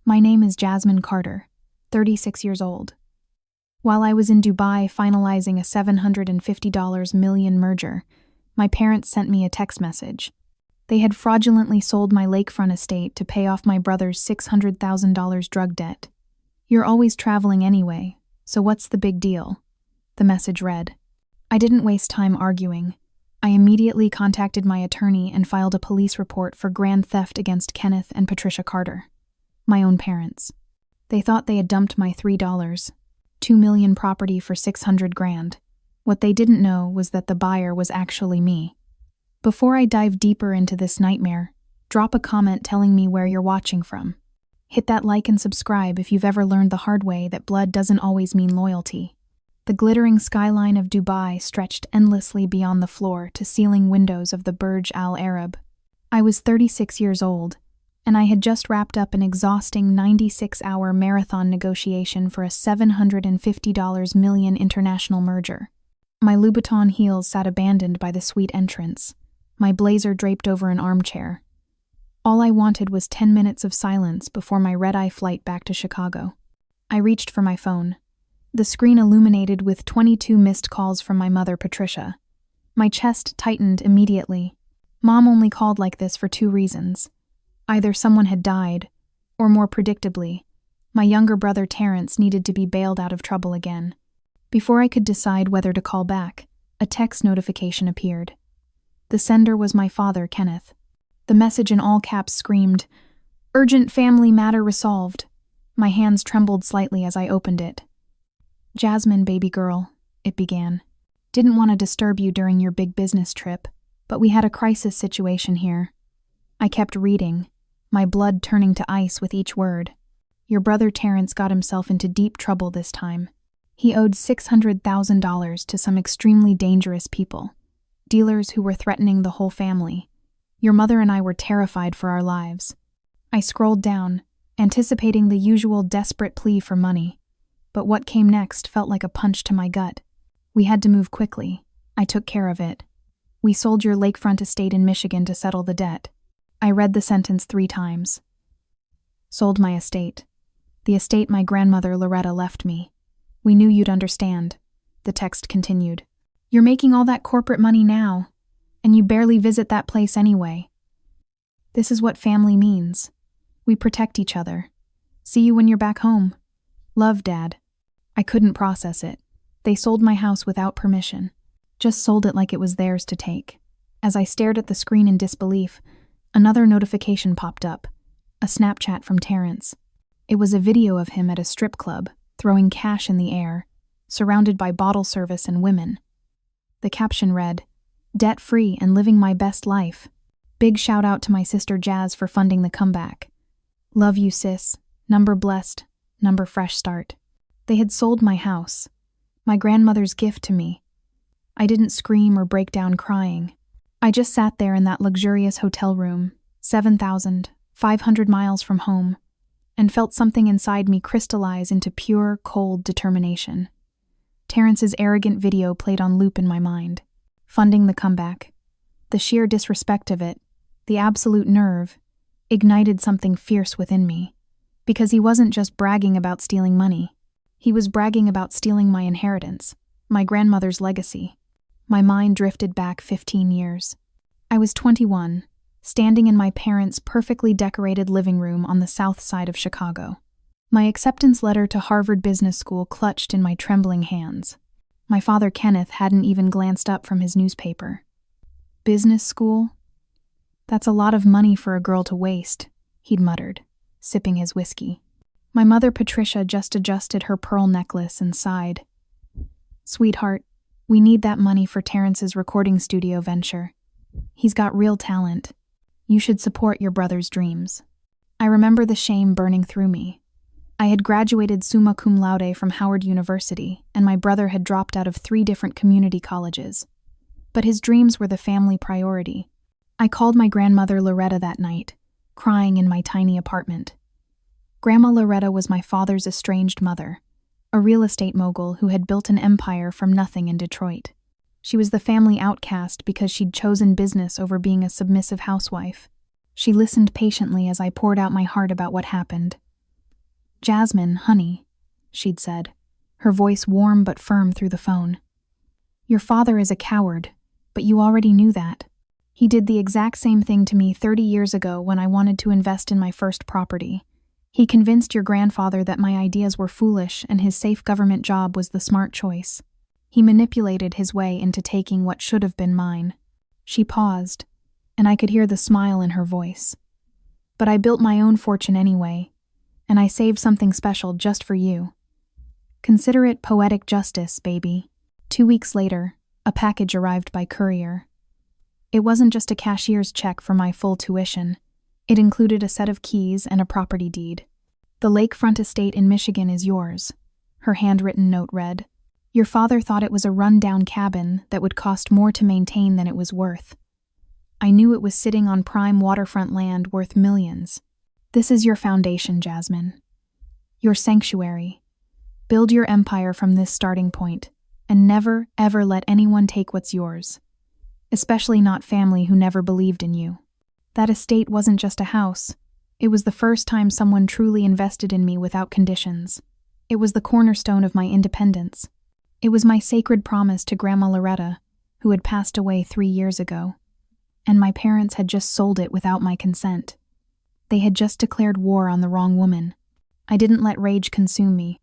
My name is Jasmine Carter, 36 years old. While I was in Dubai finalizing a $750 million merger, my parents sent me a text message. They had fraudulently sold my lakefront estate to pay off my brother's $600,000 drug debt. You're always traveling anyway, so what's the big deal? The message read. I didn't waste time arguing. I immediately contacted my attorney and filed a police report for grand theft against Kenneth and Patricia Carter, my own parents. They thought they had dumped my $2 million property for $600,000. What they didn't know was that the buyer was actually me. Before I dive deeper into this nightmare, drop a comment telling me where you're watching from. Hit that like and subscribe if you've ever learned the hard way that blood doesn't always mean loyalty. The glittering skyline of Dubai stretched endlessly beyond the floor-to-ceiling windows of the Burj Al Arab. I was 36 years old, and I had just wrapped up an exhausting 96-hour marathon negotiation for a $750 million international merger. My Louboutin heels sat abandoned by the suite entrance, my blazer draped over an armchair. All I wanted was 10 minutes of silence before my red-eye flight back to Chicago. I reached for my phone. The screen illuminated with 22 missed calls from my mother, Patricia. My chest tightened immediately. Mom only called like this for 2 reasons. Either someone had died, or more predictably, my younger brother Terrence needed to be bailed out of trouble again. Before I could decide whether to call back, a text notification appeared. The sender was my father, Kenneth. The message in all caps screamed, "Urgent family matter resolved." My hands trembled slightly as I opened it. "Jasmine, baby girl," it began. "Didn't want to disturb you during your big business trip, but we had a crisis situation here." I kept reading, my blood turning to ice with each word. "Your brother Terrence got himself into deep trouble this time. He owed $600,000 to some extremely dangerous people, dealers who were threatening the whole family. Your mother and I were terrified for our lives." I scrolled down, anticipating the usual desperate plea for money. But what came next felt like a punch to my gut. "We had to move quickly. I took care of it. We sold your lakefront estate in Michigan to settle the debt." I read the sentence 3 times. "Sold my estate. The estate my grandmother Loretta left me. We knew you'd understand," the text continued. "You're making all that corporate money now, and you barely visit that place anyway. This is what family means. We protect each other. See you when you're back home. Love, Dad." I couldn't process it. They sold my house without permission. Just sold it like it was theirs to take. As I stared at the screen in disbelief, another notification popped up. A Snapchat from Terrence. It was a video of him at a strip club, throwing cash in the air, surrounded by bottle service and women. The caption read, "Debt-free and living my best life. Big shout out to my sister Jazz for funding the comeback. Love you, sis. Number blessed. Number fresh start." They had sold my house, my grandmother's gift to me. I didn't scream or break down crying. I just sat there in that luxurious hotel room, 7,500 miles from home, and felt something inside me crystallize into pure, cold determination. Terrence's arrogant video played on loop in my mind. Funding the comeback. The sheer disrespect of it, the absolute nerve, ignited something fierce within me. Because he wasn't just bragging about stealing money. He was bragging about stealing my inheritance, my grandmother's legacy. My mind drifted back 15 years. I was 21, standing in my parents' perfectly decorated living room on the south side of Chicago. My acceptance letter to Harvard Business School clutched in my trembling hands. My father Kenneth hadn't even glanced up from his newspaper. "Business school? That's a lot of money for a girl to waste," he'd muttered, sipping his whiskey. My mother Patricia just adjusted her pearl necklace and sighed. "Sweetheart, we need that money for Terrence's recording studio venture. He's got real talent. You should support your brother's dreams." I remember the shame burning through me. I had graduated summa cum laude from Howard University, and my brother had dropped out of 3 different community colleges. But his dreams were the family priority. I called my grandmother Loretta that night, crying in my tiny apartment. Grandma Loretta was my father's estranged mother, a real estate mogul who had built an empire from nothing in Detroit. She was the family outcast because she'd chosen business over being a submissive housewife. She listened patiently as I poured out my heart about what happened. "Jasmine, honey," she'd said, her voice warm but firm through the phone. "Your father is a coward, but you already knew that. He did the exact same thing to me 30 years ago when I wanted to invest in my first property. He convinced your grandfather that my ideas were foolish and his safe government job was the smart choice. He manipulated his way into taking what should have been mine." She paused, and I could hear the smile in her voice. "But I built my own fortune anyway, and I saved something special just for you. Consider it poetic justice, baby." 2 weeks later, a package arrived by courier. It wasn't just a cashier's check for my full tuition. It included a set of keys and a property deed. "The lakefront estate in Michigan is yours," her handwritten note read. "Your father thought it was a run-down cabin that would cost more to maintain than it was worth. I knew it was sitting on prime waterfront land worth millions. This is your foundation, Jasmine. Your sanctuary. Build your empire from this starting point, and never, ever let anyone take what's yours. Especially not family who never believed in you." That estate wasn't just a house. It was the first time someone truly invested in me without conditions. It was the cornerstone of my independence. It was my sacred promise to Grandma Loretta, who had passed away 3 years ago. And my parents had just sold it without my consent. They had just declared war on the wrong woman. I didn't let rage consume me.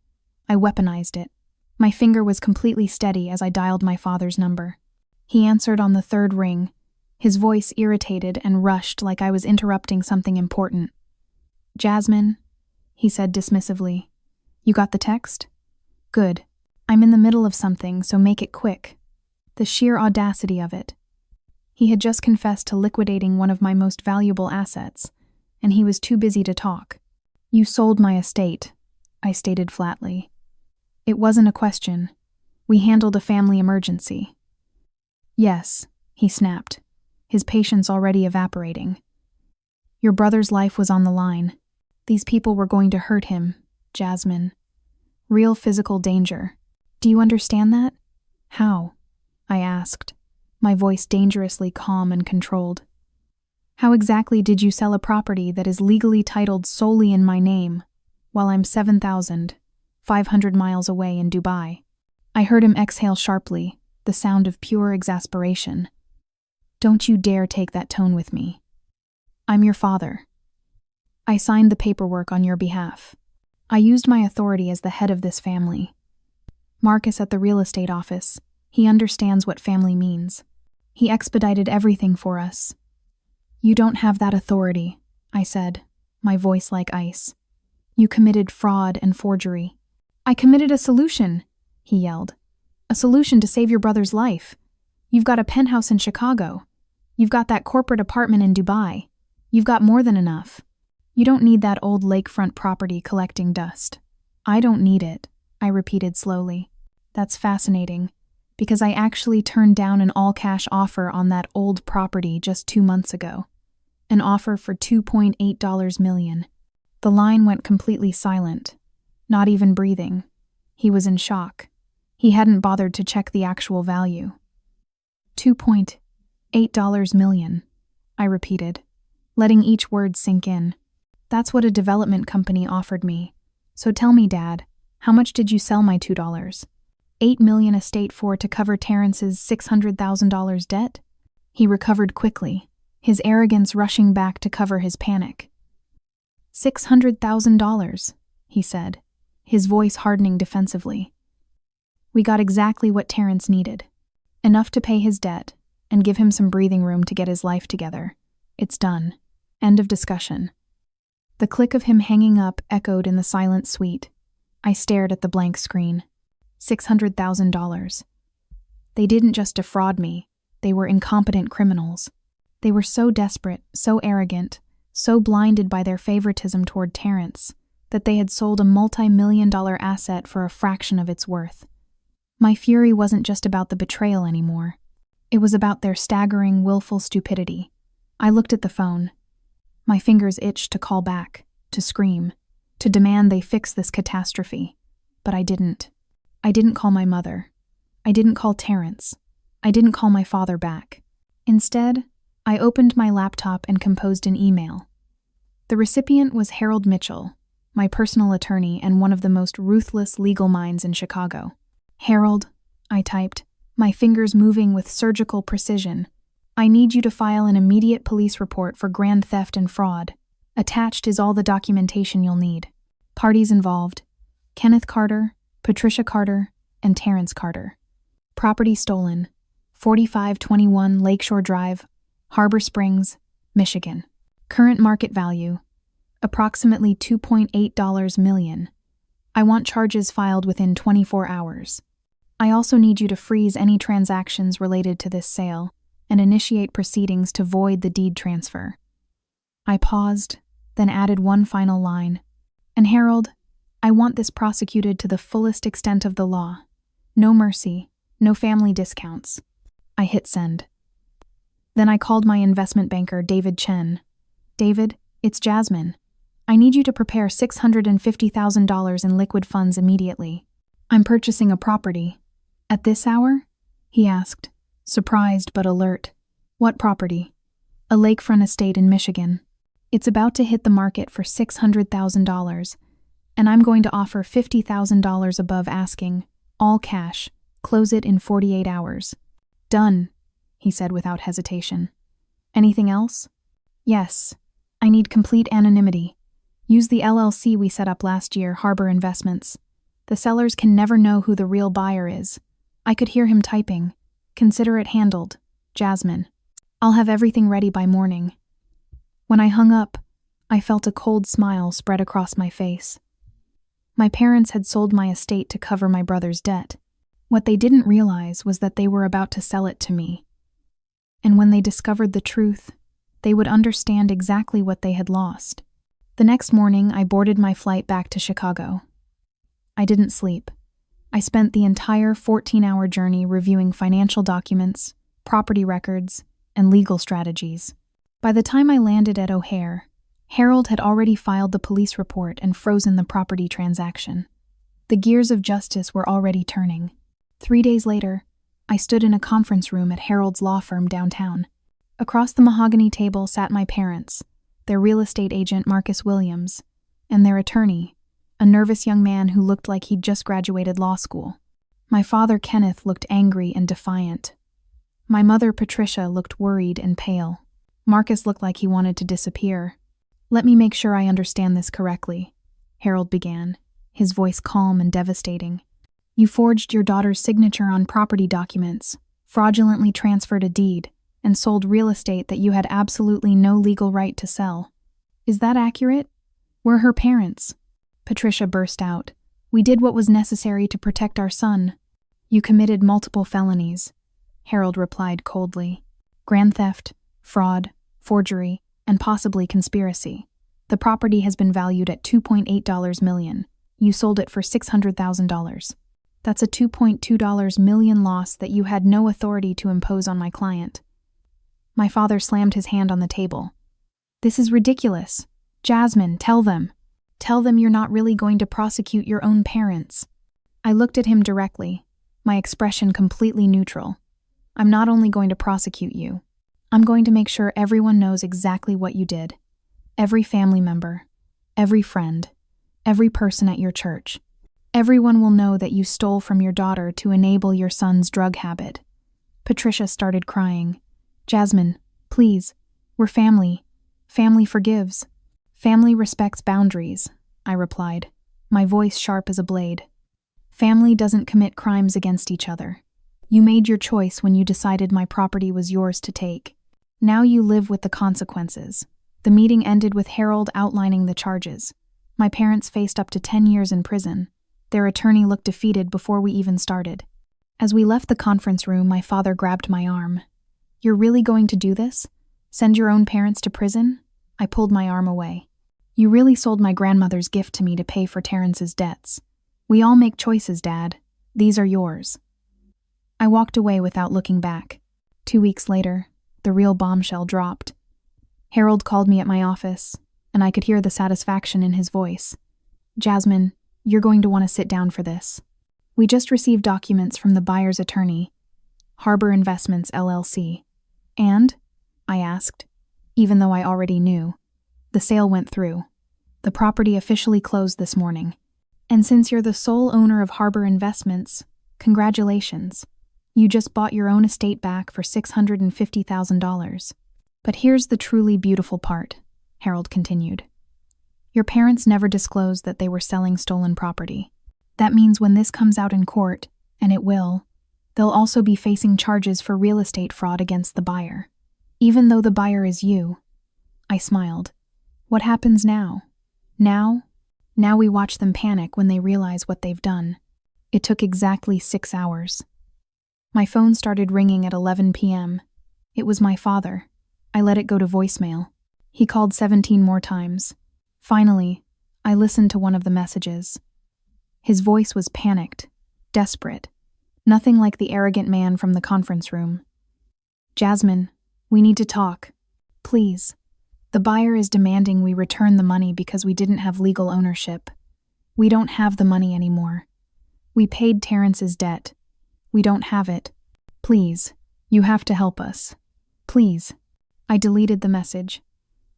I weaponized it. My finger was completely steady as I dialed my father's number. He answered on the 3rd ring, his voice irritated and rushed like I was interrupting something important. "Jasmine," he said dismissively. "You got the text? Good. I'm in the middle of something, so make it quick." The sheer audacity of it. He had just confessed to liquidating one of my most valuable assets, and he was too busy to talk. "You sold my estate," I stated flatly. "It wasn't a question. We handled a family emergency." "Yes," he snapped, his patience already evaporating. "Your brother's life was on the line. These people were going to hurt him, Jasmine. Real physical danger. Do you understand that?" "How?" I asked, my voice dangerously calm and controlled. "How exactly did you sell a property that is legally titled solely in my name, while I'm 7,500 miles away in Dubai?" I heard him exhale sharply, the sound of pure exasperation. "Don't you dare take that tone with me. I'm your father. I signed the paperwork on your behalf. I used my authority as the head of this family. Marcus at the real estate office, he understands what family means. He expedited everything for us." "You don't have that authority," I said, my voice like ice. "You committed fraud and forgery." "I committed a solution," he yelled. "A solution to save your brother's life. You've got a penthouse in Chicago. You've got that corporate apartment in Dubai. You've got more than enough. You don't need that old lakefront property collecting dust." "I don't need it," I repeated slowly. "That's fascinating, because I actually turned down an all-cash offer on that old property just 2 months ago. An offer for $2.8 million. The line went completely silent, not even breathing. He was in shock. He hadn't bothered to check the actual value. $2.8 million, I repeated, letting each word sink in. "That's what a development company offered me. So tell me, Dad, how much did you sell my $2? $8 million estate for to cover Terrence's $600,000 debt?" He recovered quickly, his arrogance rushing back to cover his panic. $600,000, he said, his voice hardening defensively. "We got exactly what Terrence needed. Enough to pay his debt and give him some breathing room to get his life together. It's done. End of discussion." The click of him hanging up echoed in the silent suite. I stared at the blank screen. $600,000. They didn't just defraud me. They were incompetent criminals. They were so desperate, so arrogant, so blinded by their favoritism toward Terrence, that they had sold a multi-million-dollar asset for a fraction of its worth. My fury wasn't just about the betrayal anymore. It was about their staggering, willful stupidity. I looked at the phone. My fingers itched to call back, to scream, to demand they fix this catastrophe. But I didn't. I didn't call my mother. I didn't call Terrence. I didn't call my father back. Instead, I opened my laptop and composed an email. The recipient was Harold Mitchell, my personal attorney and one of the most ruthless legal minds in Chicago. "Harold," I typed, my fingers moving with surgical precision, "I need you to file an immediate police report for grand theft and fraud. Attached is all the documentation you'll need. Parties involved: Kenneth Carter, Patricia Carter, and Terrence Carter. Property stolen: 4521 Lakeshore Drive, Harbor Springs, Michigan. Current market value: approximately $2.8 million. I want charges filed within 24 hours. I also need you to freeze any transactions related to this sale and initiate proceedings to void the deed transfer." I paused, then added one final line. "And Harold, I want this prosecuted to the fullest extent of the law. No mercy, no family discounts." I hit send. Then I called my investment banker, David Chen. "David, it's Jasmine. I need you to prepare $650,000 in liquid funds immediately. I'm purchasing a property." "At this hour?" he asked, surprised but alert. "What property?" "A lakefront estate in Michigan. It's about to hit the market for $600,000, and I'm going to offer $50,000 above asking, all cash. Close it in 48 hours. "Done," he said without hesitation. "Anything else?" "Yes. I need complete anonymity. Use the LLC we set up last year, Harbor Investments. The sellers can never know who the real buyer is." I could hear him typing. "Consider it handled, Jasmine. I'll have everything ready by morning." When I hung up, I felt a cold smile spread across my face. My parents had sold my estate to cover my brother's debt. What they didn't realize was that they were about to sell it to me. And when they discovered the truth, they would understand exactly what they had lost. The next morning, I boarded my flight back to Chicago. I didn't sleep. I spent the entire 14-hour journey reviewing financial documents, property records, and legal strategies. By the time I landed at O'Hare, Harold had already filed the police report and frozen the property transaction. The gears of justice were already turning. 3 days later, I stood in a conference room at Harold's law firm downtown. Across the mahogany table sat my parents, their real estate agent Marcus Williams, and their attorney, a nervous young man who looked like he'd just graduated law school. My father, Kenneth, looked angry and defiant. My mother, Patricia, looked worried and pale. Marcus looked like he wanted to disappear. "Let me make sure I understand this correctly," Harold began, his voice calm and devastating. "You forged your daughter's signature on property documents, fraudulently transferred a deed, and sold real estate that you had absolutely no legal right to sell. Is that accurate? We're her parents." Patricia burst out. "We did what was necessary to protect our son." "You committed multiple felonies," Harold replied coldly. "Grand theft, fraud, forgery, and possibly conspiracy. The property has been valued at $2.8 million. You sold it for $600,000. That's a $2.2 million loss that you had no authority to impose on my client." My father slammed his hand on the table. "This is ridiculous. Jasmine, tell them. Tell them you're not really going to prosecute your own parents." I looked at him directly, my expression completely neutral. "I'm not only going to prosecute you. I'm going to make sure everyone knows exactly what you did. Every family member, every friend, every person at your church. Everyone will know that you stole from your daughter to enable your son's drug habit." Patricia started crying. "Jasmine, please. We're family. Family forgives. Family respects boundaries," I replied, my voice sharp as a blade. "Family doesn't commit crimes against each other. You made your choice when you decided my property was yours to take. Now you live with the consequences." The meeting ended with Harold outlining the charges. My parents faced up to 10 years in prison. Their attorney looked defeated before we even started. As we left the conference room, my father grabbed my arm. "You're really going to do this? Send your own parents to prison?" I pulled my arm away. "You really sold my grandmother's gift to me to pay for Terrence's debts. We all make choices, Dad. These are yours." I walked away without looking back. 2 weeks later, the real bombshell dropped. Harold called me at my office, and I could hear the satisfaction in his voice. "Jasmine, you're going to want to sit down for this. We just received documents from the buyer's attorney, Harbor Investments, LLC. And?" I asked, even though I already knew. "The sale went through. The property officially closed this morning. And since you're the sole owner of Harbor Investments, congratulations. You just bought your own estate back for $650,000. But here's the truly beautiful part, Harold continued. Your parents never disclosed that they were selling stolen property. That means when this comes out in court, and it will, they'll also be facing charges for real estate fraud against the buyer. Even though the buyer is you. I smiled. What happens now? Now we watch them panic when they realize what they've done. It took exactly 6 hours. My phone started ringing at 11 p.m. It was my father. I let it go to voicemail. He called 17 more times. Finally, I listened to one of the messages. His voice was panicked, desperate, nothing like the arrogant man from the conference room. Jasmine, we need to talk. Please. The buyer is demanding we return the money because we didn't have legal ownership. We don't have the money anymore. We paid Terrence's debt. We don't have it. Please, you have to help us. Please. I deleted the message.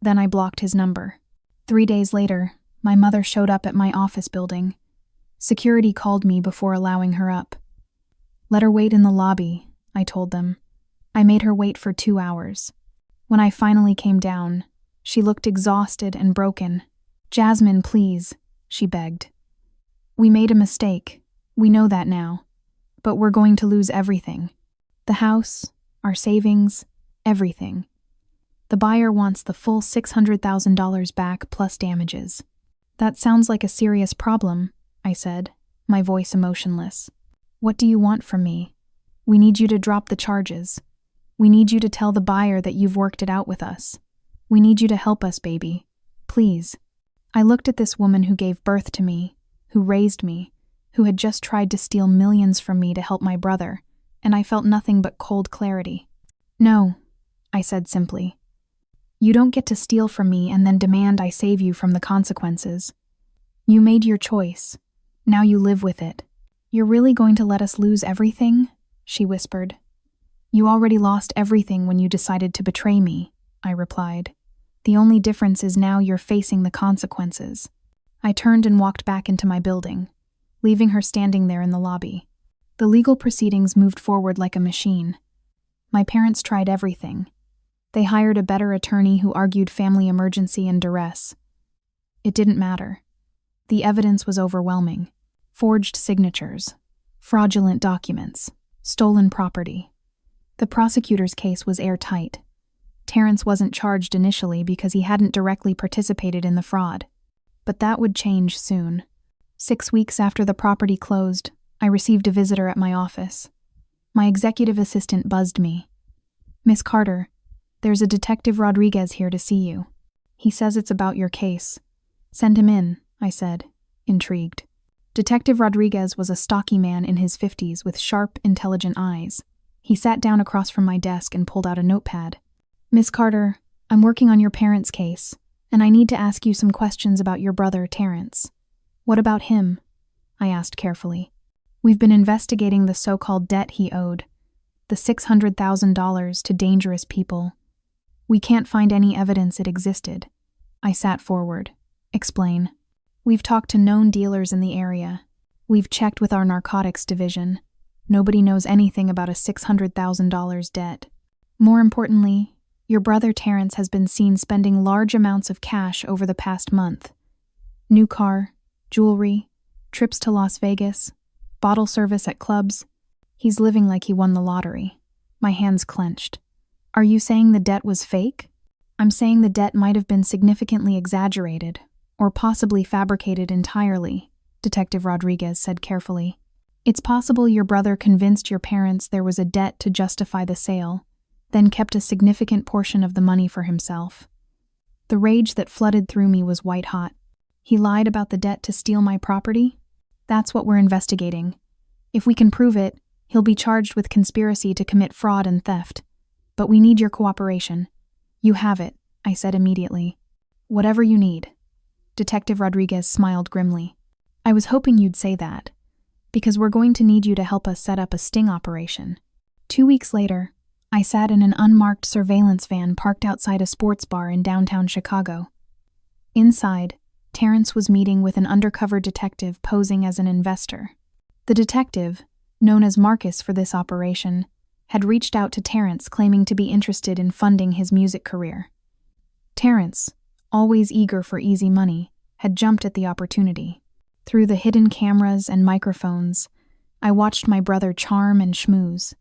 Then I blocked his number. 3 days later, my mother showed up at my office building. Security called me before allowing her up. Let her wait in the lobby, I told them. I made her wait for 2 hours. When I finally came down, she looked exhausted and broken. Jasmine, please, she begged. We made a mistake. We know that now. But we're going to lose everything. The house, our savings, everything. The buyer wants the full $600,000 back plus damages. That sounds like a serious problem, I said, my voice emotionless. What do you want from me? We need you to drop the charges. We need you to tell the buyer that you've worked it out with us. We need you to help us, baby. Please. I looked at this woman who gave birth to me, who raised me, who had just tried to steal millions from me to help my brother, and I felt nothing but cold clarity. No, I said simply. You don't get to steal from me and then demand I save you from the consequences. You made your choice. Now you live with it. You're really going to let us lose everything? She whispered. You already lost everything when you decided to betray me, I replied. The only difference is now you're facing the consequences. I turned and walked back into my building, leaving her standing there in the lobby. The legal proceedings moved forward like a machine. My parents tried everything. They hired a better attorney who argued family emergency and duress. It didn't matter. The evidence was overwhelming. Forged signatures, fraudulent documents, stolen property. The prosecutor's case was airtight. Terrence wasn't charged initially because he hadn't directly participated in the fraud. But that would change soon. 6 weeks after the property closed, I received a visitor at my office. My executive assistant buzzed me. Miss Carter, there's a Detective Rodriguez here to see you. He says it's about your case. Send him in, I said, intrigued. Detective Rodriguez was a stocky man in his 50s with sharp, intelligent eyes. He sat down across from my desk and pulled out a notepad. Miss Carter, I'm working on your parents' case, and I need to ask you some questions about your brother, Terrence. What about him? I asked carefully. We've been investigating the so-called debt he owed, the $600,000 to dangerous people. We can't find any evidence it existed. I sat forward. Explain. We've talked to known dealers in the area. We've checked with our narcotics division. Nobody knows anything about a $600,000 debt. More importantly, your brother Terrence has been seen spending large amounts of cash over the past month. New car, jewelry, trips to Las Vegas, bottle service at clubs. He's living like he won the lottery. My hands clenched. Are you saying the debt was fake? I'm saying the debt might have been significantly exaggerated, or possibly fabricated entirely, Detective Rodriguez said carefully. It's possible your brother convinced your parents there was a debt to justify the sale, then kept a significant portion of the money for himself. The rage that flooded through me was white-hot. He lied about the debt to steal my property? That's what we're investigating. If we can prove it, he'll be charged with conspiracy to commit fraud and theft. But we need your cooperation. You have it, I said immediately. Whatever you need. Detective Rodriguez smiled grimly. I was hoping you'd say that, because we're going to need you to help us set up a sting operation. 2 weeks later, I sat in an unmarked surveillance van parked outside a sports bar in downtown Chicago. Inside, Terrence was meeting with an undercover detective posing as an investor. The detective, known as Marcus for this operation, had reached out to Terrence claiming to be interested in funding his music career. Terrence, always eager for easy money, had jumped at the opportunity. Through the hidden cameras and microphones, I watched my brother charm and schmooze.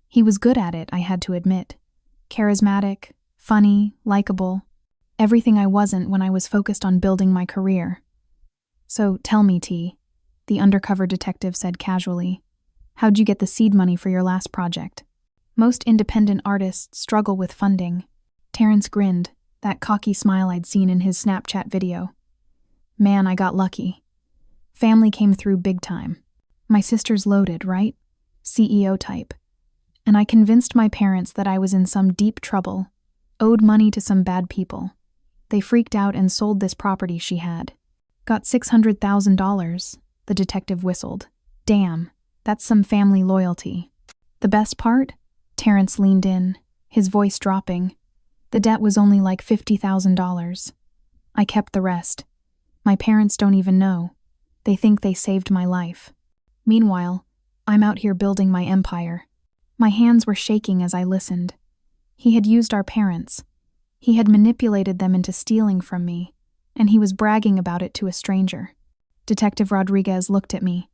He was good at it, I had to admit. Charismatic, funny, likable. Everything I wasn't when I was focused on building my career. "So, tell me, T," the undercover detective said casually. "How'd you get the seed money for your last project?" "Most independent artists struggle with funding." Terrence grinned, that cocky smile I'd seen in his Snapchat video. "Man, I got lucky. Family came through big time. My sister's loaded, right? CEO type. And I convinced my parents that I was in some deep trouble, owed money to some bad people. They freaked out and sold this property she had. Got $600,000, the detective whistled. Damn, that's some family loyalty. The best part? Terrence leaned in, his voice dropping. The debt was only like $50,000. I kept the rest. My parents don't even know. They think they saved my life. Meanwhile, I'm out here building my empire. My hands were shaking as I listened. He had used our parents. He had manipulated them into stealing from me, and he was bragging about it to a stranger. Detective Rodriguez looked at me.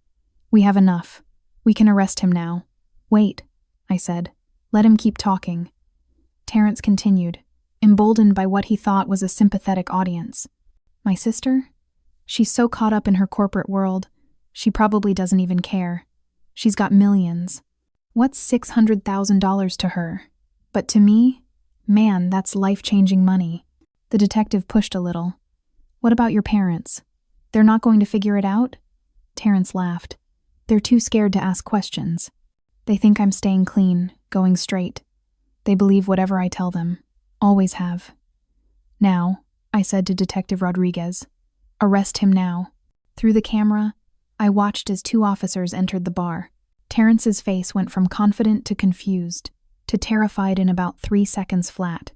"We have enough. We can arrest him now." "Wait," I said. "Let him keep talking." Terrence continued, emboldened by what he thought was a sympathetic audience. "My sister? She's so caught up in her corporate world, she probably doesn't even care. She's got millions. What's $600,000 to her? But to me, man, that's life-changing money." The detective pushed a little. "What about your parents? They're not going to figure it out?" Terrence laughed. "They're too scared to ask questions. They think I'm staying clean, going straight. They believe whatever I tell them. Always have." "Now," I said to Detective Rodriguez, "arrest him now." Through the camera, I watched as 2 officers entered the bar. Terrence's face went from confident to confused, to terrified in about 3 seconds flat.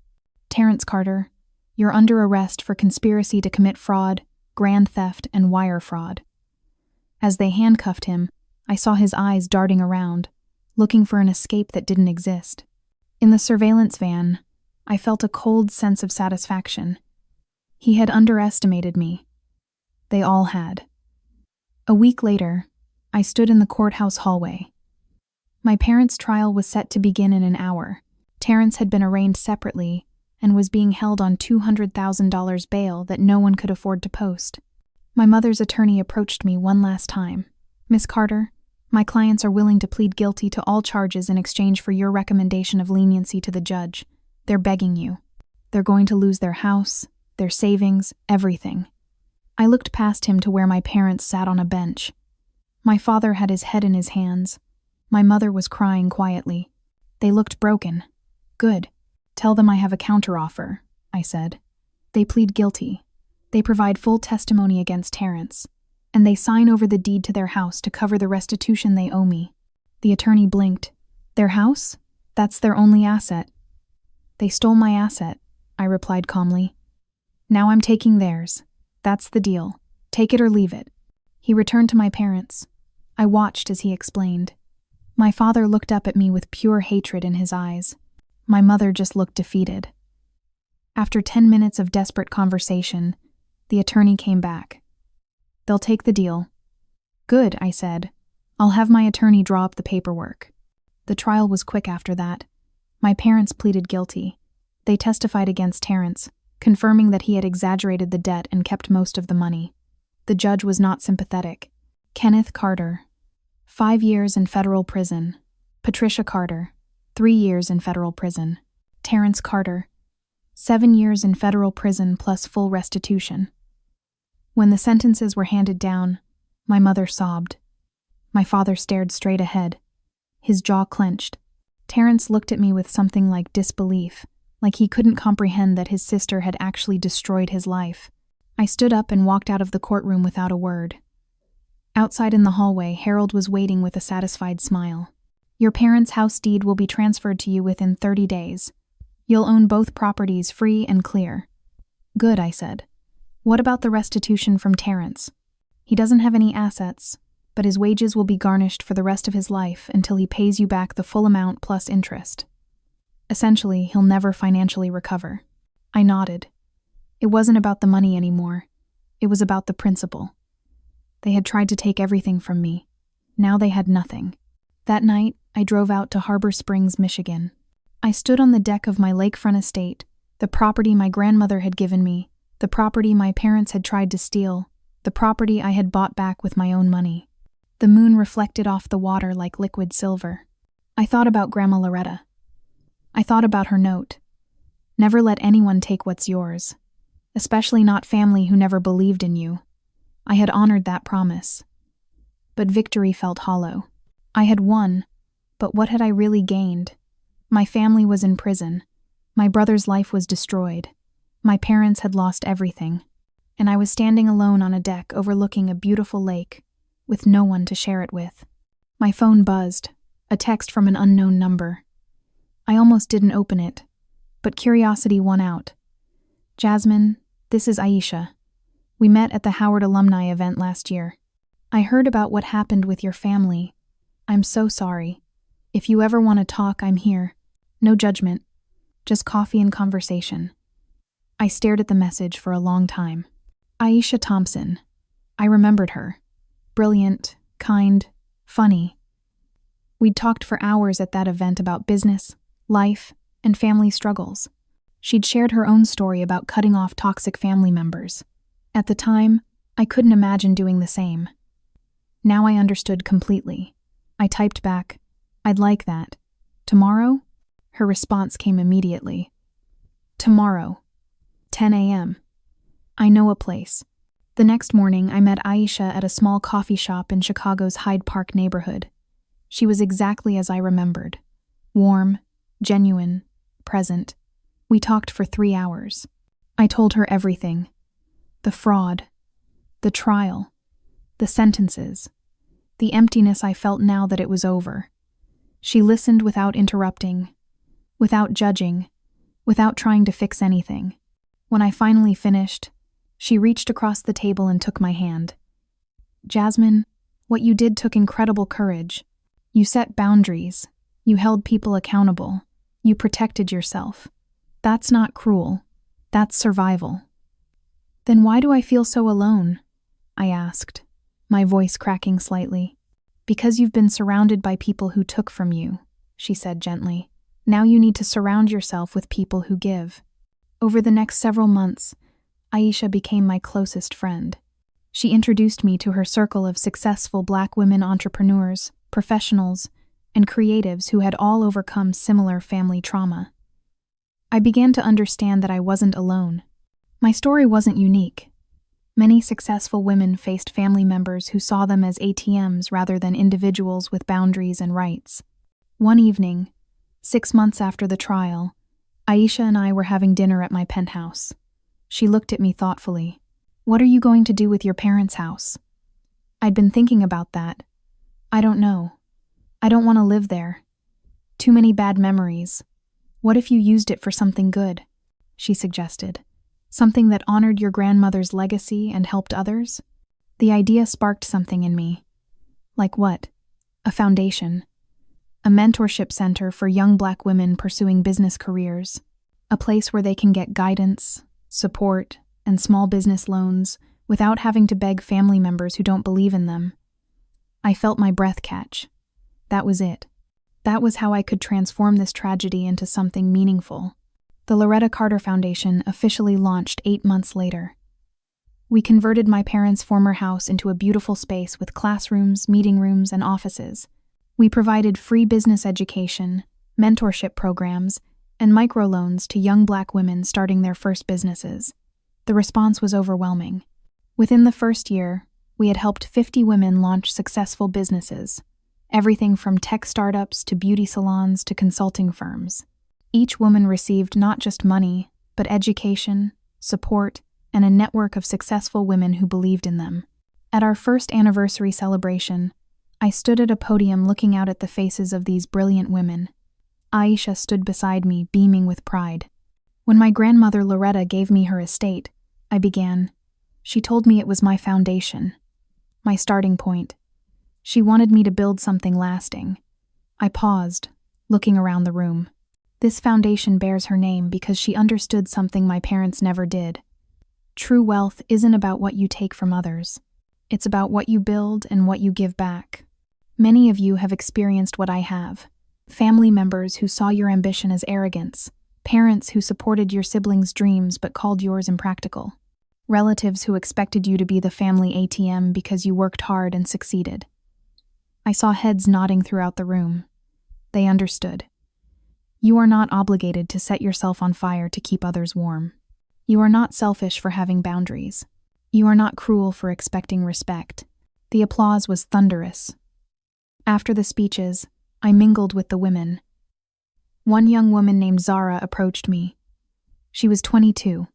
"Terrence Carter, you're under arrest for conspiracy to commit fraud, grand theft, and wire fraud." As they handcuffed him, I saw his eyes darting around, looking for an escape that didn't exist. In the surveillance van, I felt a cold sense of satisfaction. He had underestimated me. They all had. A week later, I stood in the courthouse hallway. My parents' trial was set to begin in an hour. Terrence had been arraigned separately and was being held on $200,000 bail that no one could afford to post. My mother's attorney approached me one last time. "Miss Carter, my clients are willing to plead guilty to all charges in exchange for your recommendation of leniency to the judge. They're begging you. They're going to lose their house, their savings, everything." I looked past him to where my parents sat on a bench. My father had his head in his hands. My mother was crying quietly. They looked broken. "Good. Tell them I have a counteroffer," I said. "They plead guilty. They provide full testimony against Terrence, and they sign over the deed to their house to cover the restitution they owe me." The attorney blinked. "Their house? That's their only asset." "They stole my asset," I replied calmly. "Now I'm taking theirs. That's the deal. Take it or leave it." He returned to my parents. I watched as he explained. My father looked up at me with pure hatred in his eyes. My mother just looked defeated. After 10 minutes of desperate conversation, the attorney came back. "They'll take the deal." "Good," I said. "I'll have my attorney draw up the paperwork." The trial was quick after that. My parents pleaded guilty. They testified against Terrence, confirming that he had exaggerated the debt and kept most of the money. The judge was not sympathetic. Kenneth Carter, 5 years in federal prison. Patricia Carter, 3 years in federal prison. Terrence Carter, 7 years in federal prison plus full restitution. When the sentences were handed down, my mother sobbed. My father stared straight ahead. His jaw clenched. Terrence looked at me with something like disbelief, like he couldn't comprehend that his sister had actually destroyed his life. I stood up and walked out of the courtroom without a word. Outside in the hallway, Harold was waiting with a satisfied smile. "Your parents' house deed will be transferred to you within 30 days. You'll own both properties free and clear." "Good," I said. What about the restitution from Terrence? He doesn't have any assets, but his wages will be garnished for the rest of his life until he pays you back the full amount plus interest. Essentially, he'll never financially recover. I nodded. It wasn't about the money anymore. It was about the principle. They had tried to take everything from me. Now they had nothing. That night, I drove out to Harbor Springs, Michigan. I stood on the deck of my lakefront estate, the property my grandmother had given me, the property my parents had tried to steal, the property I had bought back with my own money. The moon reflected off the water like liquid silver. I thought about Grandma Loretta. I thought about her note. Never let anyone take what's yours, especially not family who never believed in you. I had honored that promise. But victory felt hollow. I had won, but what had I really gained? My family was in prison. My brother's life was destroyed. My parents had lost everything. And I was standing alone on a deck overlooking a beautiful lake, with no one to share it with. My phone buzzed, a text from an unknown number. I almost didn't open it, but curiosity won out. Jasmine, this is Aisha. We met at the Howard alumni event last year. I heard about what happened with your family. I'm so sorry. If you ever want to talk, I'm here. No judgment, just coffee and conversation. I stared at the message for a long time. Aisha Thompson. I remembered her. Brilliant, kind, funny. We'd talked for hours at that event about business, life, and family struggles. She'd shared her own story about cutting off toxic family members. At the time, I couldn't imagine doing the same. Now I understood completely. I typed back, "I'd like that. Tomorrow?" Her response came immediately. "Tomorrow, 10 a.m. I know a place." The next morning, I met Aisha at a small coffee shop in Chicago's Hyde Park neighborhood. She was exactly as I remembered. Warm, genuine, present. We talked for 3 hours. I told her everything. The fraud, the trial, the sentences, the emptiness I felt now that it was over. She listened without interrupting, without judging, without trying to fix anything. When I finally finished, she reached across the table and took my hand. "Jasmine, what you did took incredible courage. You set boundaries. You held people accountable. You protected yourself. That's not cruel. That's survival." "Then why do I feel so alone?" I asked, my voice cracking slightly. "Because you've been surrounded by people who took from you," she said gently. "Now you need to surround yourself with people who give." Over the next several months, Aisha became my closest friend. She introduced me to her circle of successful Black women entrepreneurs, professionals, and creatives who had all overcome similar family trauma. I began to understand that I wasn't alone. My story wasn't unique. Many successful women faced family members who saw them as ATMs rather than individuals with boundaries and rights. One evening, 6 months after the trial, Aisha and I were having dinner at my penthouse. She looked at me thoughtfully. "What are you going to do with your parents' house?" I'd been thinking about that. "I don't know. I don't want to live there. Too many bad memories. What if you used it for something good?" she suggested. "Something that honored your grandmother's legacy and helped others?" The idea sparked something in me. Like what? A foundation. A mentorship center for young Black women pursuing business careers. A place where they can get guidance, support, and small business loans without having to beg family members who don't believe in them. I felt my breath catch. That was it. That was how I could transform this tragedy into something meaningful. The Loretta Carter Foundation officially launched 8 months later. We converted my parents' former house into a beautiful space with classrooms, meeting rooms, and offices. We provided free business education, mentorship programs, and microloans to young Black women starting their first businesses. The response was overwhelming. Within the first year, we had helped 50 women launch successful businesses, everything from tech startups to beauty salons to consulting firms. Each woman received not just money, but education, support, and a network of successful women who believed in them. At our first anniversary celebration, I stood at a podium looking out at the faces of these brilliant women. Aisha stood beside me, beaming with pride. When my grandmother Loretta gave me her estate, I began, She told me it was my foundation, my starting point. She wanted me to build something lasting. I paused, looking around the room. This foundation bears her name because she understood something my parents never did. True wealth isn't about what you take from others. It's about what you build and what you give back. Many of you have experienced what I have. Family members who saw your ambition as arrogance. Parents who supported your siblings' dreams but called yours impractical. Relatives who expected you to be the family ATM because you worked hard and succeeded. I saw heads nodding throughout the room. They understood. You are not obligated to set yourself on fire to keep others warm. You are not selfish for having boundaries. You are not cruel for expecting respect. The applause was thunderous. After the speeches, I mingled with the women. One young woman named Zara approached me. She was 22,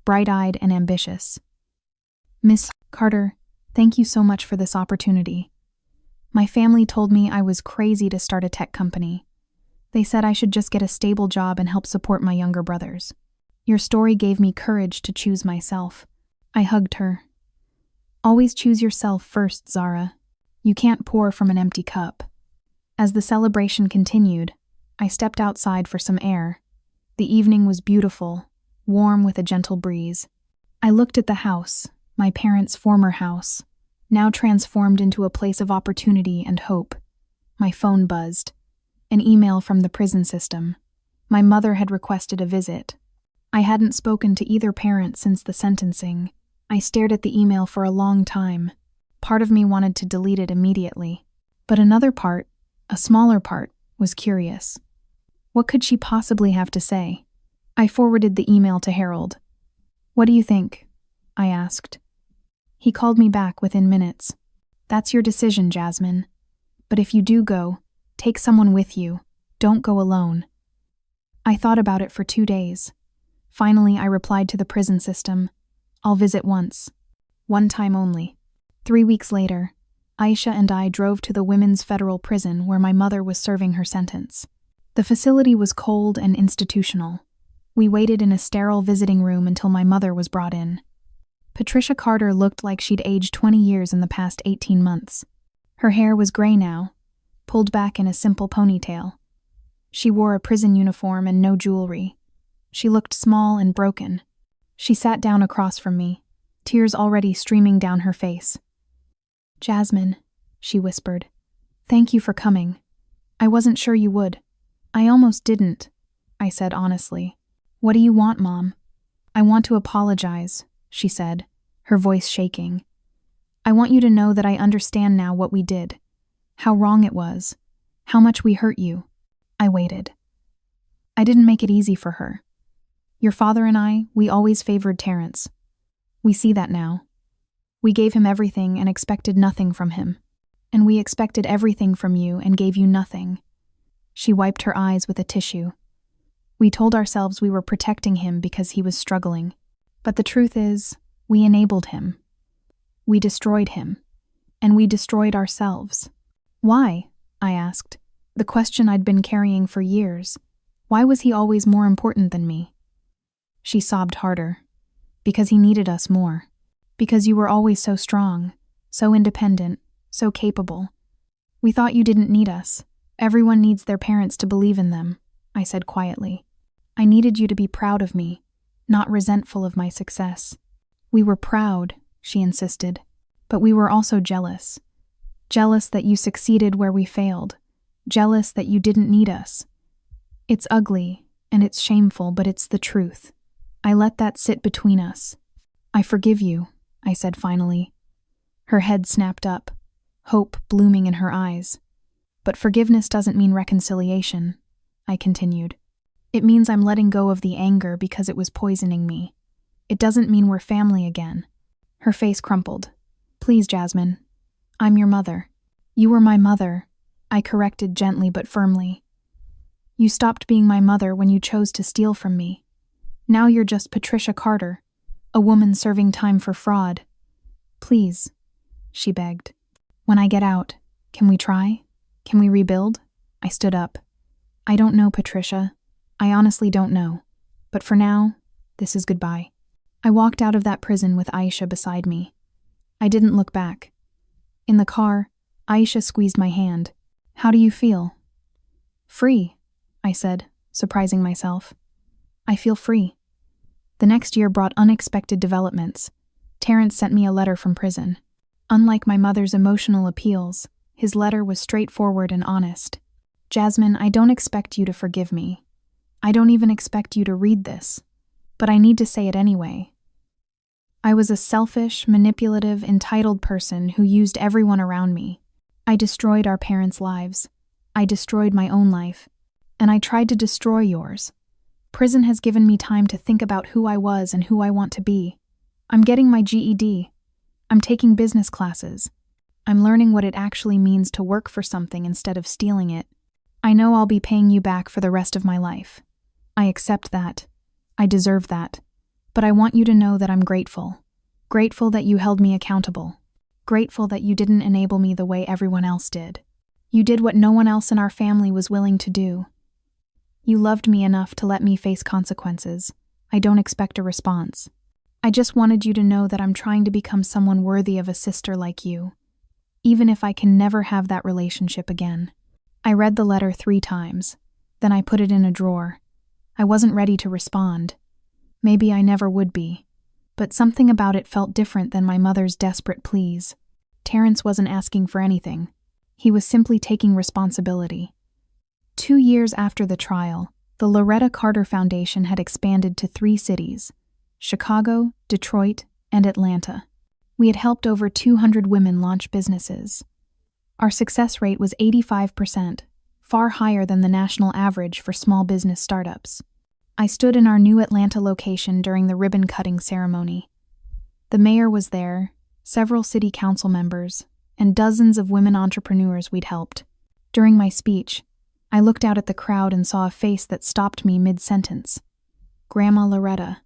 bright-eyed and ambitious. "Miss Carter, thank you so much for this opportunity. My family told me I was crazy to start a tech company. They said I should just get a stable job and help support my younger brothers. Your story gave me courage to choose myself." I hugged her. "Always choose yourself first, Zara. You can't pour from an empty cup." As the celebration continued, I stepped outside for some air. The evening was beautiful, warm with a gentle breeze. I looked at the house, my parents' former house, now transformed into a place of opportunity and hope. My phone buzzed. An email from the prison system. My mother had requested a visit. I hadn't spoken to either parent since the sentencing. I stared at the email for a long time. Part of me wanted to delete it immediately. But another part, a smaller part, was curious. What could she possibly have to say? I forwarded the email to Harold. "What do you think?" I asked. He called me back within minutes. "That's your decision, Jasmine. But if you do go, take someone with you. Don't go alone." I thought about it for 2 days. Finally, I replied to the prison system. "I'll visit once. One time only." 3 weeks later, Aisha and I drove to the women's federal prison where my mother was serving her sentence. The facility was cold and institutional. We waited in a sterile visiting room until my mother was brought in. Patricia Carter looked like she'd aged 20 years in the past 18 months. Her hair was gray now, pulled back in a simple ponytail. She wore a prison uniform and no jewelry. She looked small and broken. She sat down across from me, tears already streaming down her face. "Jasmine," she whispered, "thank you for coming. I wasn't sure you would. I almost didn't," I said honestly. "What do you want, Mom?" "I want to apologize," she said, her voice shaking. "I want you to know that I understand now what we did, how wrong it was, how much we hurt you." I waited. I didn't make it easy for her. Your father and I, we always favored Terrence. We see that now. We gave him everything and expected nothing from him. And we expected everything from you and gave you nothing. She wiped her eyes with a tissue. We told ourselves we were protecting him because he was struggling. But the truth is, we enabled him. We destroyed him. And we destroyed ourselves. "Why?" I asked. The question I'd been carrying for years. Why was he always more important than me? She sobbed harder. "Because he needed us more. Because you were always so strong, so independent, so capable. We thought you didn't need us. Everyone needs their parents to believe in them," I said quietly. "I needed you to be proud of me, not resentful of my success." "We were proud," she insisted, "but we were also jealous. Jealous that you succeeded where we failed. Jealous that you didn't need us. It's ugly, and it's shameful, but it's the truth. I let that sit between us." "I forgive you," I said finally. Her head snapped up, hope blooming in her eyes. "But forgiveness doesn't mean reconciliation," I continued. "It means I'm letting go of the anger because it was poisoning me. It doesn't mean we're family again." Her face crumpled. "Please, Jasmine. I'm your mother." "You were my mother," I corrected gently but firmly. "You stopped being my mother when you chose to steal from me. Now you're just Patricia Carter, a woman serving time for fraud. Please," she begged. "When I get out, can we try? Can we rebuild?" I stood up. "I don't know, Patricia. I honestly don't know. But for now, this is goodbye." I walked out of that prison with Aisha beside me. I didn't look back. In the car, Aisha squeezed my hand. "How do you feel?" "Free," I said, surprising myself. "I feel free." The next year brought unexpected developments. Terrence sent me a letter from prison. Unlike my mother's emotional appeals, his letter was straightforward and honest. "Jasmine, I don't expect you to forgive me. I don't even expect you to read this, but I need to say it anyway. I was a selfish, manipulative, entitled person who used everyone around me. I destroyed our parents' lives. I destroyed my own life. And I tried to destroy yours. Prison has given me time to think about who I was and who I want to be. I'm getting my GED. I'm taking business classes. I'm learning what it actually means to work for something instead of stealing it. I know I'll be paying you back for the rest of my life. I accept that. I deserve that. But I want you to know that I'm grateful. Grateful that you held me accountable. Grateful that you didn't enable me the way everyone else did. You did what no one else in our family was willing to do. You loved me enough to let me face consequences. I don't expect a response. I just wanted you to know that I'm trying to become someone worthy of a sister like you, even if I can never have that relationship again." I read the letter 3 times. Then I put it in a drawer. I wasn't ready to respond. Maybe I never would be. But something about it felt different than my mother's desperate pleas. Terrence wasn't asking for anything. He was simply taking responsibility. 2 years after the trial, the Loretta Carter Foundation had expanded to 3 cities: Chicago, Detroit, and Atlanta. We had helped over 200 women launch businesses. Our success rate was 85%, far higher than the national average for small business startups. I stood in our new Atlanta location during the ribbon-cutting ceremony. The mayor was there, several city council members, and dozens of women entrepreneurs we'd helped. During my speech, I looked out at the crowd and saw a face that stopped me mid-sentence. Grandma Loretta.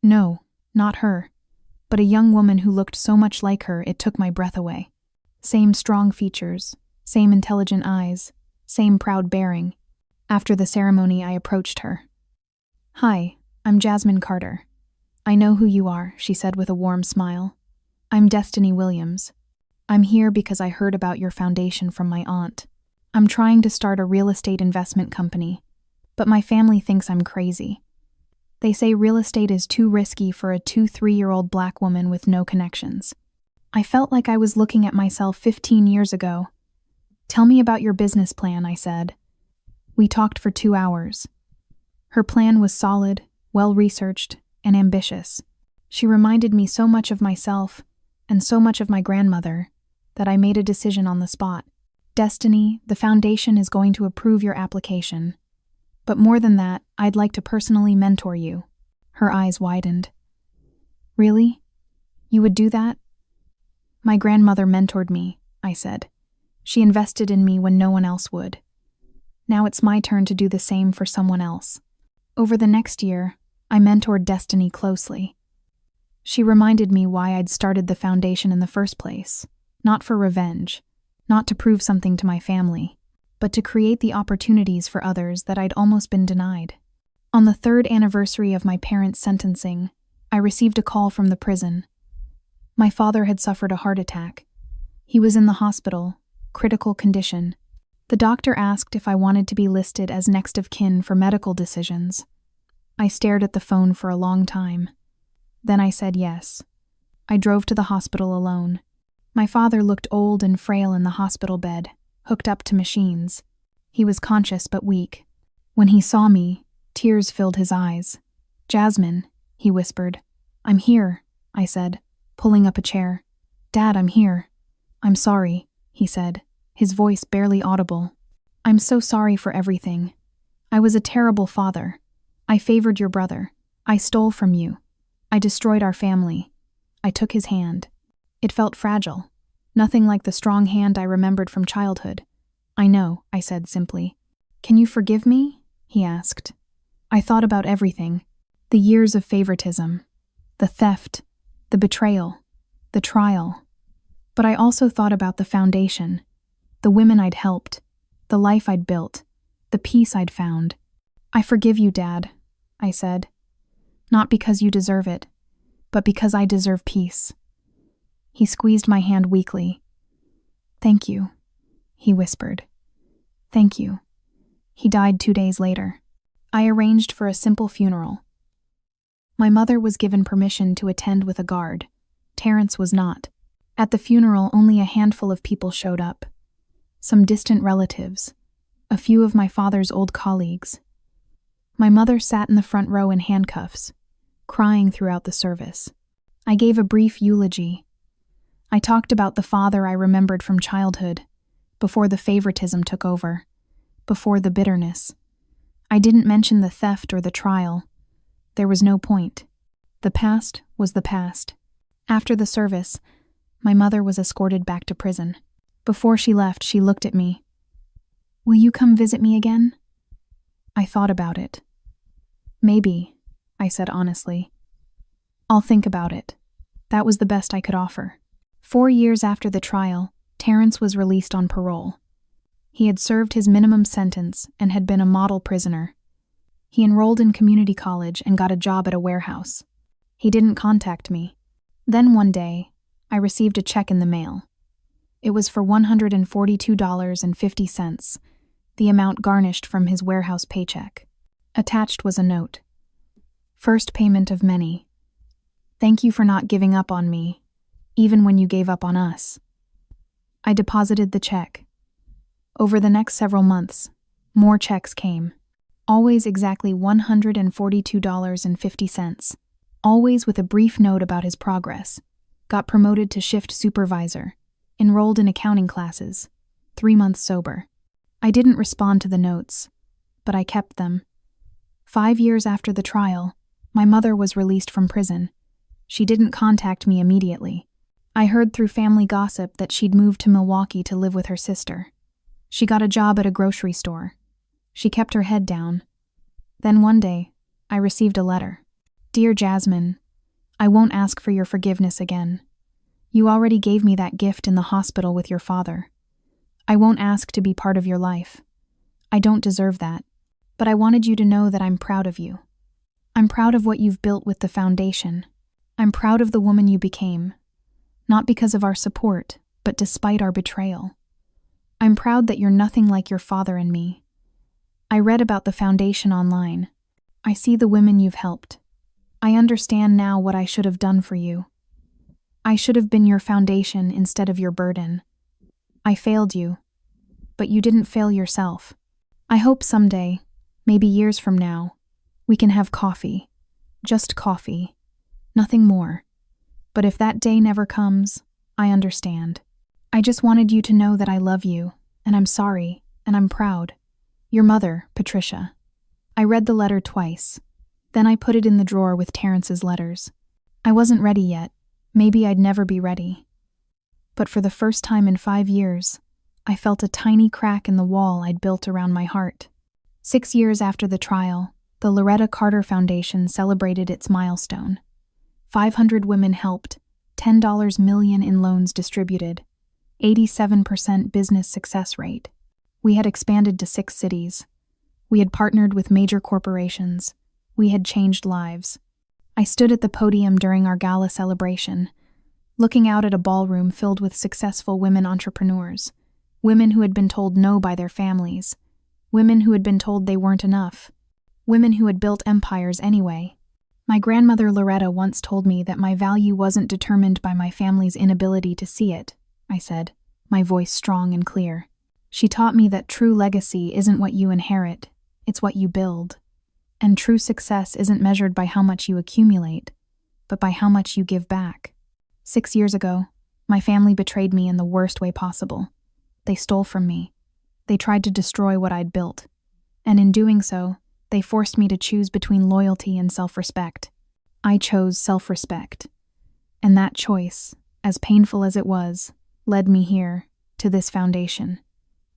No, not her, but a young woman who looked so much like her it took my breath away. Same strong features, same intelligent eyes, same proud bearing. After the ceremony, I approached her. "Hi, I'm Jasmine Carter. I know who you are," she said with a warm smile. "I'm Destiny Williams. I'm here because I heard about your foundation from my aunt. I'm trying to start a real estate investment company, but my family thinks I'm crazy. They say real estate is too risky for a 2-3-year-old black woman with no connections." I felt like I was looking at myself 15 years ago. "Tell me about your business plan," I said. We talked for 2 hours. Her plan was solid, well-researched, and ambitious. She reminded me so much of myself and so much of my grandmother that I made a decision on the spot. "Destiny, the foundation is going to approve your application. But more than that, I'd like to personally mentor you." Her eyes widened. "Really? You would do that?" "My grandmother mentored me," I said. "She invested in me when no one else would. Now it's my turn to do the same for someone else." Over the next year, I mentored Destiny closely. She reminded me why I'd started the foundation in the first place, not for revenge, not to prove something to my family, but to create the opportunities for others that I'd almost been denied. On the 3rd anniversary of my parents' sentencing, I received a call from the prison. My father had suffered a heart attack. He was in the hospital, critical condition. The doctor asked if I wanted to be listed as next of kin for medical decisions. I stared at the phone for a long time. Then I said yes. I drove to the hospital alone. My father looked old and frail in the hospital bed, hooked up to machines. He was conscious but weak. When he saw me, tears filled his eyes. "Jasmine," he whispered. "I'm here," I said, pulling up a chair. "Dad, I'm here." "I'm sorry," he said, his voice barely audible. "I'm so sorry for everything. I was a terrible father. I favored your brother. I stole from you. I destroyed our family." I took his hand. It felt fragile, nothing like the strong hand I remembered from childhood. "I know," I said simply. "Can you forgive me?" he asked. I thought about everything. The years of favoritism, the theft, the betrayal, the trial. But I also thought about the foundation, the women I'd helped, the life I'd built, the peace I'd found. "I forgive you, Dad," I said. "Not because you deserve it, but because I deserve peace." He squeezed my hand weakly. "Thank you," he whispered. "Thank you." He died 2 days later. I arranged for a simple funeral. My mother was given permission to attend with a guard. Terrence was not. At the funeral, only a handful of people showed up. Some distant relatives, a few of my father's old colleagues. My mother sat in the front row in handcuffs, crying throughout the service. I gave a brief eulogy. I talked about the father I remembered from childhood, before the favoritism took over, before the bitterness. I didn't mention the theft or the trial. There was no point. The past was the past. After the service, my mother was escorted back to prison. Before she left, she looked at me. "Will you come visit me again?" I thought about it. "Maybe," I said honestly. "I'll think about it." That was the best I could offer. 4 years after the trial, Terrence was released on parole. He had served his minimum sentence and had been a model prisoner. He enrolled in community college and got a job at a warehouse. He didn't contact me. Then one day, I received a check in the mail. It was for $142.50, the amount garnished from his warehouse paycheck. Attached was a note. "First payment of many. Thank you for not giving up on me, even when you gave up on us." I deposited the check. Over the next several months, more checks came. Always exactly $142.50. Always with a brief note about his progress. Got promoted to shift supervisor. Enrolled in accounting classes. 3 months sober. I didn't respond to the notes, but I kept them. 5 years after the trial, my mother was released from prison. She didn't contact me immediately. I heard through family gossip that she'd moved to Milwaukee to live with her sister. She got a job at a grocery store. She kept her head down. Then one day, I received a letter. "Dear Jasmine, I won't ask for your forgiveness again. You already gave me that gift in the hospital with your father. I won't ask to be part of your life. I don't deserve that. But I wanted you to know that I'm proud of you. I'm proud of what you've built with the foundation. I'm proud of the woman you became. Not because of our support, but despite our betrayal. I'm proud that you're nothing like your father and me. I read about the foundation online. I see the women you've helped. I understand now what I should have done for you. I should have been your foundation instead of your burden. I failed you, but you didn't fail yourself. I hope someday, maybe years from now, we can have coffee. Just coffee. Nothing more. But if that day never comes, I understand. I just wanted you to know that I love you, and I'm sorry, and I'm proud. Your mother, Patricia." I read the letter twice. Then I put it in the drawer with Terrence's letters. I wasn't ready yet. Maybe I'd never be ready. But for the first time in 5 years, I felt a tiny crack in the wall I'd built around my heart. 6 years after the trial, the Loretta Carter Foundation celebrated its milestone. 500 women helped, $10 million in loans distributed, 87% business success rate. We had expanded to 6 cities. We had partnered with major corporations. We had changed lives. I stood at the podium during our gala celebration, looking out at a ballroom filled with successful women entrepreneurs, women who had been told no by their families, women who had been told they weren't enough, women who had built empires anyway. My grandmother Loretta once told me that my value wasn't determined by my family's inability to see it, I said, my voice strong and clear. She taught me that true legacy isn't what you inherit, it's what you build. And true success isn't measured by how much you accumulate, but by how much you give back. 6 years ago, my family betrayed me in the worst way possible. They stole from me. They tried to destroy what I'd built. And in doing so, they forced me to choose between loyalty and self-respect. I chose self-respect. And that choice, as painful as it was, led me here, to this foundation,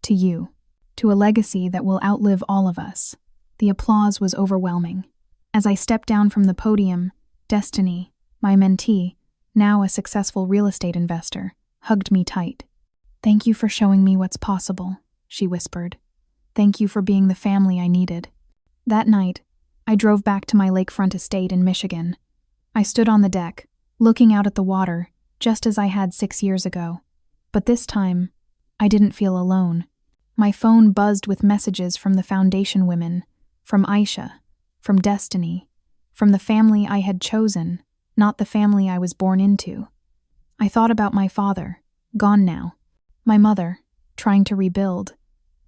to you, to a legacy that will outlive all of us. The applause was overwhelming. As I stepped down from the podium, Destiny, my mentee, now a successful real estate investor, hugged me tight. "Thank you for showing me what's possible," she whispered. "Thank you for being the family I needed." That night, I drove back to my lakefront estate in Michigan. I stood on the deck, looking out at the water, just as I had 6 years ago. But this time, I didn't feel alone. My phone buzzed with messages from the Foundation women, from Aisha, from Destiny, from the family I had chosen, not the family I was born into. I thought about my father, gone now, my mother, trying to rebuild,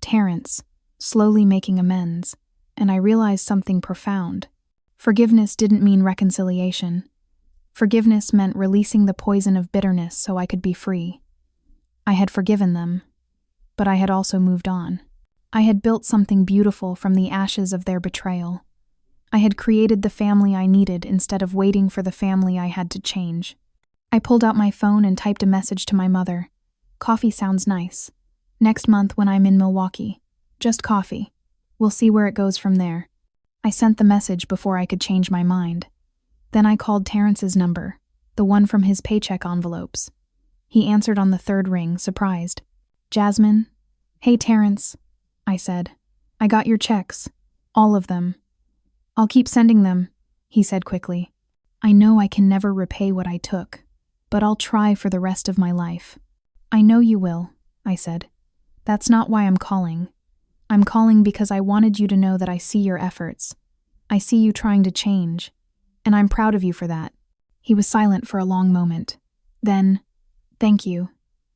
Terrence, slowly making amends, and I realized something profound. Forgiveness didn't mean reconciliation. Forgiveness meant releasing the poison of bitterness so I could be free. I had forgiven them, but I had also moved on. I had built something beautiful from the ashes of their betrayal. I had created the family I needed instead of waiting for the family I had to change. I pulled out my phone and typed a message to my mother. Coffee sounds nice. Next month when I'm in Milwaukee. Just coffee. We'll see where it goes from there. I sent the message before I could change my mind. Then I called Terrence's number, the one from his paycheck envelopes. He answered on the third ring, surprised. Jasmine? Hey, Terrence, I said. I got your checks. All of them. I'll keep sending them, he said quickly. I know I can never repay what I took, but I'll try for the rest of my life. I know you will, I said. That's not why I'm calling. I'm calling because I wanted you to know that I see your efforts. I see you trying to change, and I'm proud of you for that. He was silent for a long moment. Then, thank you.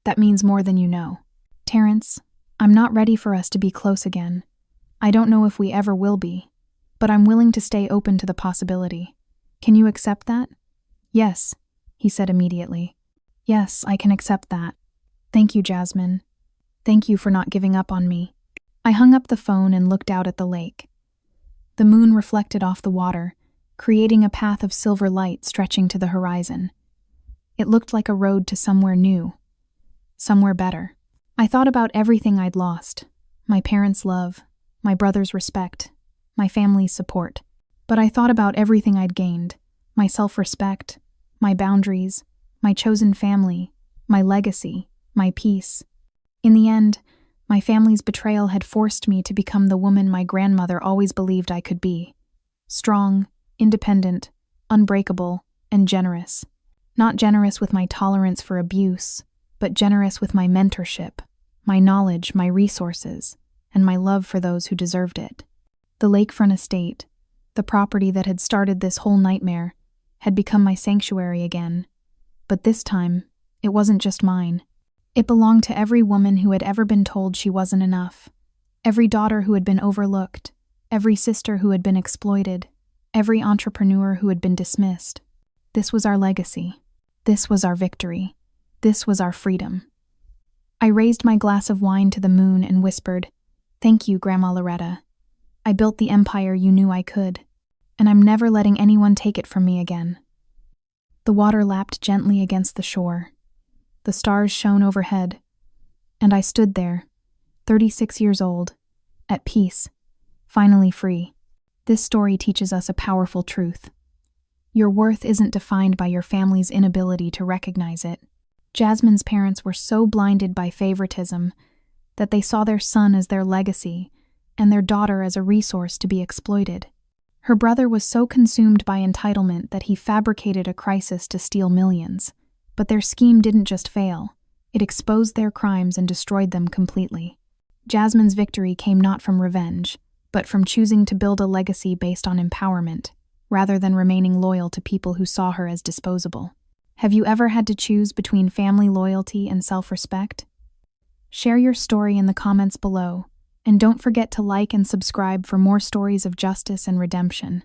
That means more than you know. Terrence, I'm not ready for us to be close again. I don't know if we ever will be, but I'm willing to stay open to the possibility. Can you accept that? Yes, he said immediately. Yes, I can accept that. Thank you, Jasmine. Thank you for not giving up on me. I hung up the phone and looked out at the lake. The moon reflected off the water, creating a path of silver light stretching to the horizon. It looked like a road to somewhere new, somewhere better. I thought about everything I'd lost, my parents' love, my brother's respect, my family's support. But I thought about everything I'd gained, my self-respect, my boundaries, my chosen family, my legacy, my peace. In the end, my family's betrayal had forced me to become the woman my grandmother always believed I could be. Strong, independent, unbreakable, and generous. Not generous with my tolerance for abuse, but generous with my mentorship, my knowledge, my resources, and my love for those who deserved it. The lakefront estate, the property that had started this whole nightmare, had become my sanctuary again. But this time, it wasn't just mine. It belonged to every woman who had ever been told she wasn't enough, every daughter who had been overlooked, every sister who had been exploited, every entrepreneur who had been dismissed. This was our legacy. This was our victory. This was our freedom. I raised my glass of wine to the moon and whispered, "Thank you, Grandma Loretta. I built the empire you knew I could, and I'm never letting anyone take it from me again." The water lapped gently against the shore. The stars shone overhead, and I stood there, 36 years old, at peace, finally free. This story teaches us a powerful truth. Your worth isn't defined by your family's inability to recognize it. Jasmine's parents were so blinded by favoritism that they saw their son as their legacy and their daughter as a resource to be exploited. Her brother was so consumed by entitlement that he fabricated a crisis to steal millions. But their scheme didn't just fail. It exposed their crimes and destroyed them completely. Jasmine's victory came not from revenge, but from choosing to build a legacy based on empowerment, rather than remaining loyal to people who saw her as disposable. Have you ever had to choose between family loyalty and self-respect? Share your story in the comments below, and don't forget to like and subscribe for more stories of justice and redemption.